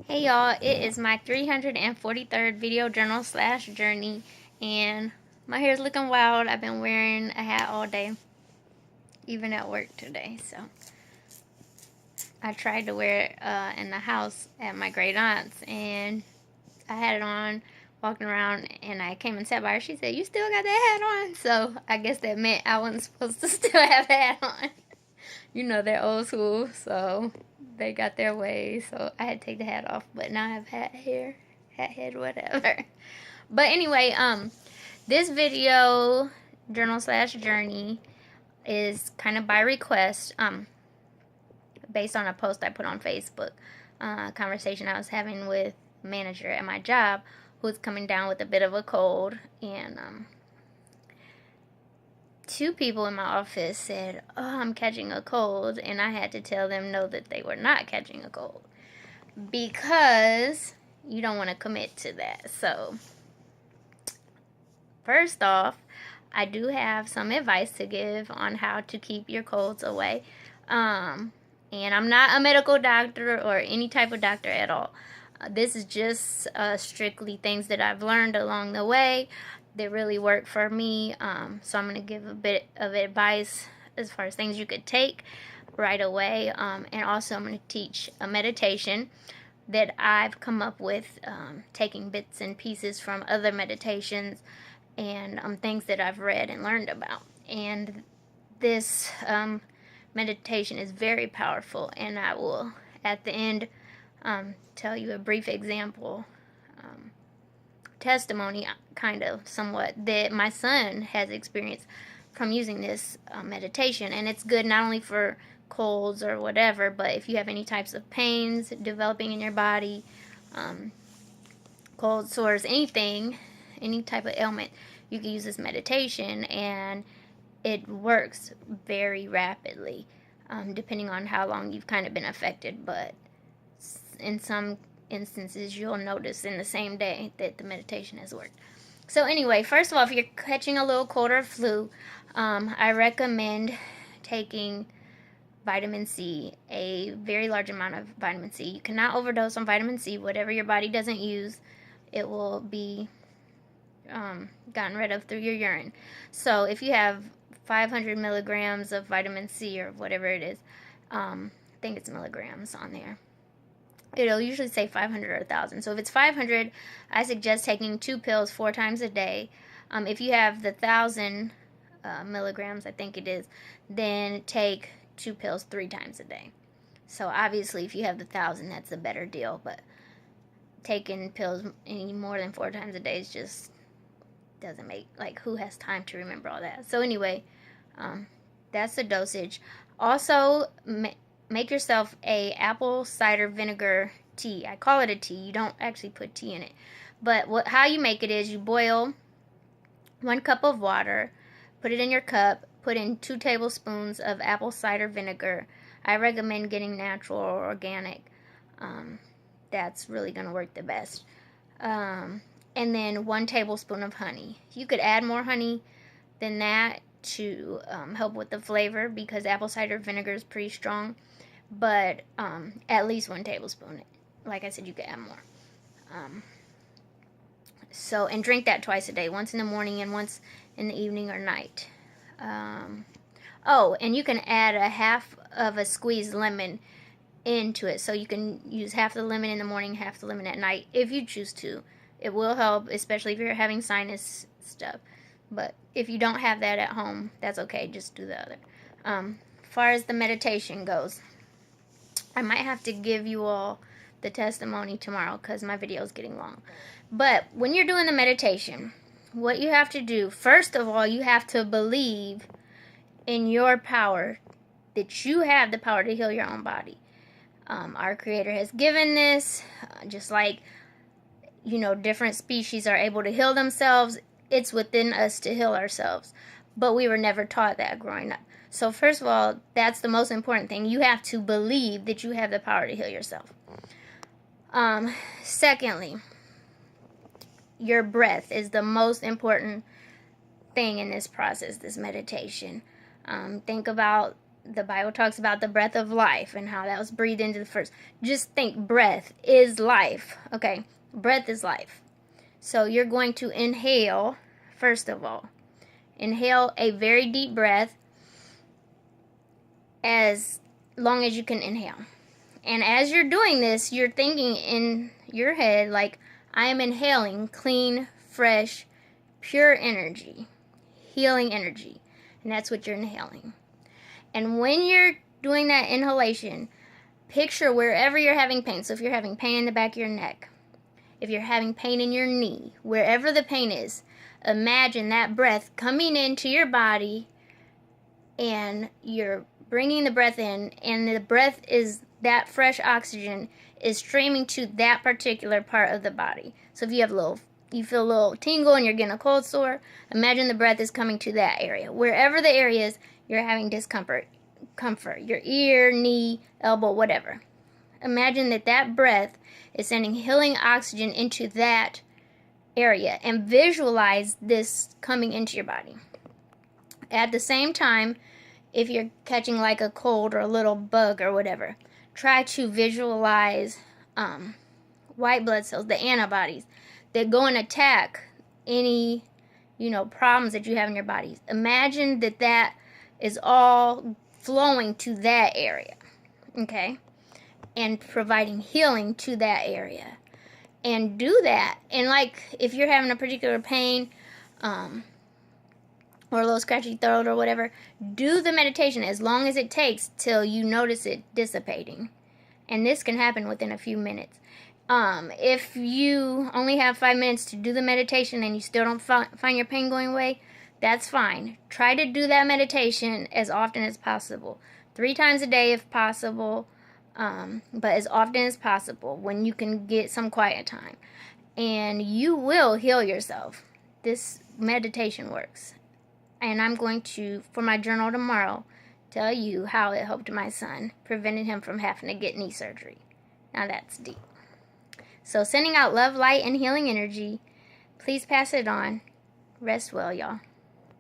Hey y'all, it is my 343rd video journal slash journey, and my hair's looking wild. I've been wearing a hat all day, even at work today. So I tried to wear it in the house at my great aunt's, and I had it on walking around, and I came and sat by her. She said, "You still got that hat on?" So I guess that meant I wasn't supposed to still have the hat on. You know, they're old school, so they got their way. So I had to take the hat off, but now I have hat hair, hat head, whatever. But anyway, this video journal slash journey is kind of by request, based on a post I put on Facebook, a conversation I was having with a manager at my job who's coming down with a bit of a cold, and two people in my office said, "Oh, I'm catching a cold," and I had to tell them no, that they were not catching a cold, because you don't want to commit to that. So first off, I do have some advice to give on how to keep your colds away. And I'm not a medical doctor or any type of doctor at all. This is just strictly things that I've learned along the way that really work for me. So I'm going to give a bit of advice as far as things you could take right away. And also I'm going to teach a meditation that I've come up with, taking bits and pieces from other meditations and things that I've read and learned about. And this meditation is very powerful, and I will, at the end, tell you a brief example, testimony, kind of, somewhat, that my son has experienced from using this meditation. And it's good not only for colds or whatever, but if you have any types of pains developing in your body, cold sores, anything, any type of ailment, you can use this meditation, and it works very rapidly, depending on how long you've kind of been affected. But in some instances, you'll notice in the same day that the meditation has worked. So anyway, first of all, if you're catching a little cold or flu, I recommend taking vitamin C, a very large amount of vitamin C. You cannot overdose on vitamin C. Whatever your body doesn't use, it will be gotten rid of through your urine. So if you have 500 milligrams of vitamin C or whatever it is, I think it's milligrams on there. It'll usually say 500 or 1,000. So if it's 500, I suggest taking 2 pills 4 times a day. If you have the 1,000 milligrams, I think it is, then take 2 pills 3 times a day. So obviously, if you have the 1,000, that's a better deal. But taking pills any more than 4 times a day is just doesn't make, like, who has time to remember all that? So anyway, that's the dosage. Also, make yourself a apple cider vinegar tea. I call it a tea. You don't actually put tea in it. But how you make it is you boil 1 cup of water, put it in your cup, put in 2 tablespoons of apple cider vinegar. I recommend getting natural or organic. That's really going to work the best. And then 1 tablespoon of honey. You could add more honey than that to help with the flavor, because apple cider vinegar is pretty strong. But at least 1 tablespoon. Like I said, you could add more. And drink that twice a day, once in the morning and once in the evening or night. And you can add a half of a squeezed lemon into it. So you can use half the lemon in the morning, half the lemon at night, if you choose to. It will help, especially if you're having sinus stuff. But if you don't have that at home, that's okay. Just do the other. As far as the meditation goes, I might have to give you all the testimony tomorrow because my video is getting long. But when you're doing the meditation, what you have to do, first of all, you have to believe in your power, that you have the power to heal your own body. Our Creator has given this, just like, different species are able to heal themselves. It's within us to heal ourselves. But we were never taught that growing up. So first of all, that's the most important thing. You have to believe that you have the power to heal yourself. Secondly, your breath is the most important thing in this process, this meditation. Think about the Bible talks about the breath of life and how that was breathed into the first. Just think, breath is life. Okay, breath is life. So you're going to inhale, first of all. Inhale a very deep breath as long as you can inhale. And as you're doing this, you're thinking in your head, like, I am inhaling clean, fresh, pure energy, healing energy. And that's what you're inhaling. And when you're doing that inhalation, picture wherever you're having pain. So if you're having pain in the back of your neck, if you're having pain in your knee, wherever the pain is, imagine that breath coming into your body, and you're bringing the breath in, and the breath is that fresh oxygen is streaming to that particular part of the body. So if you feel a little tingle and you're getting a cold sore, imagine the breath is coming to that area. Wherever the area is, you're having discomfort, your ear, knee, elbow, whatever. Imagine that breath is sending healing oxygen into that area, and visualize this coming into your body. At the same time, if you're catching like a cold or a little bug or whatever, try to visualize white blood cells, the antibodies that go and attack any problems that you have in your body. Imagine that is all flowing to that area, okay, and providing healing to that area. And do that. And like, if you're having a particular pain or a little scratchy throat or whatever, do the meditation as long as it takes till you notice it dissipating. And this can happen within a few minutes. If you only have 5 minutes to do the meditation and you still don't find your pain going away, that's fine. Try to do that meditation as often as possible. 3 times a day if possible, but as often as possible when you can get some quiet time. And you will heal yourself. This meditation works. And I'm going to, for my journal tomorrow, tell you how it helped my son, prevented him from having to get knee surgery. Now that's deep. So sending out love, light, and healing energy. Please pass it on. Rest well, y'all.